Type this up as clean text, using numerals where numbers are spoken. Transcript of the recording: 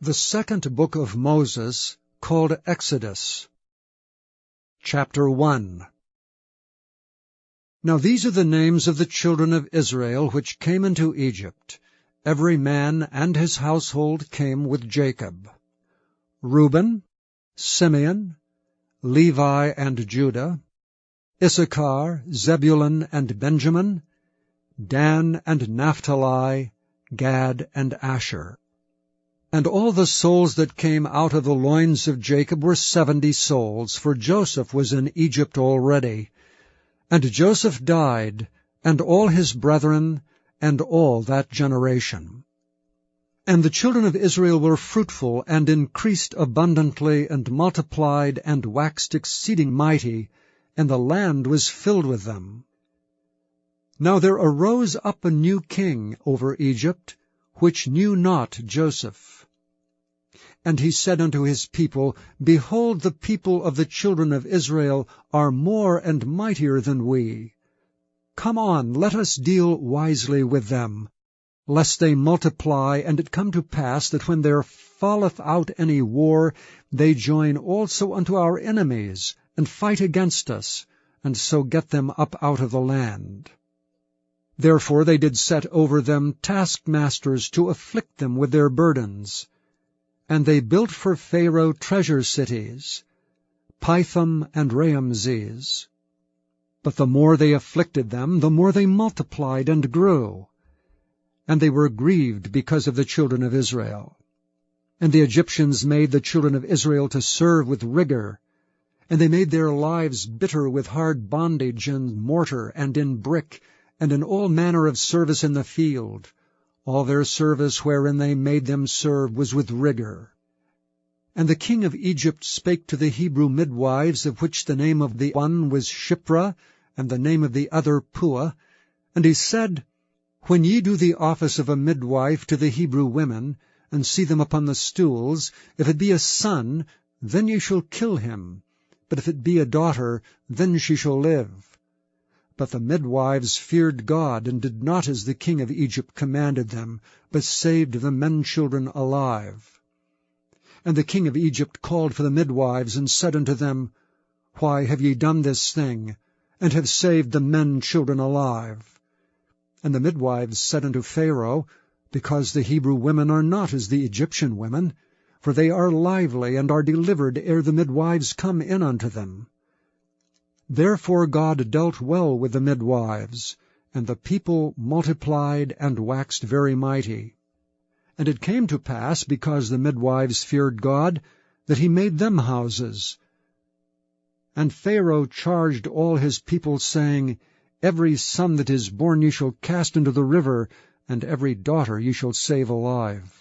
The second book of Moses, called Exodus. Chapter 1. Now these are the names of the children of Israel which came into Egypt. Every man and his household came with Jacob. Reuben, Simeon, Levi and Judah, Issachar, Zebulun and Benjamin, Dan and Naphtali, Gad and Asher. And all the souls that came out of the loins of Jacob were 70 souls, for Joseph was in Egypt already. And Joseph died, and all his brethren, and all that generation. And the children of Israel were fruitful, and increased abundantly, and multiplied, and waxed exceeding mighty, and the land was filled with them. Now there arose up a new king over Egypt, which knew not Joseph. And he said unto his people, Behold, the people of the children of Israel are more and mightier than we. Come on, let us deal wisely with them, lest they multiply, and it come to pass that when there falleth out any war, they join also unto our enemies, and fight against us, and so get them up out of the land. Therefore they did set over them taskmasters to afflict them with their burdens. And they built for Pharaoh treasure cities, Pithom and Raamses. But the more they afflicted them, the more they multiplied and grew. And they were grieved because of the children of Israel. And the Egyptians made the children of Israel to serve with rigor, and they made their lives bitter with hard bondage in mortar and in brick, and in all manner of service in the field. All their service wherein they made them serve was with rigor. And the king of Egypt spake to the Hebrew midwives, of which the name of the one was Shiphrah, and the name of the other Puah. And he said, When ye do the office of a midwife to the Hebrew women, and see them upon the stools, if it be a son, then ye shall kill him. But if it be a daughter, then she shall live. But the midwives feared God, and did not as the king of Egypt commanded them, but saved the men-children alive. And the king of Egypt called for the midwives, and said unto them, Why have ye done this thing, and have saved the men-children alive? And the midwives said unto Pharaoh, Because the Hebrew women are not as the Egyptian women, for they are lively, and are delivered ere the midwives come in unto them. Therefore God dealt well with the midwives, and the people multiplied and waxed very mighty. And it came to pass, because the midwives feared God, that he made them houses. And Pharaoh charged all his people, saying, Every son that is born ye shall cast into the river, and every daughter ye shall save alive.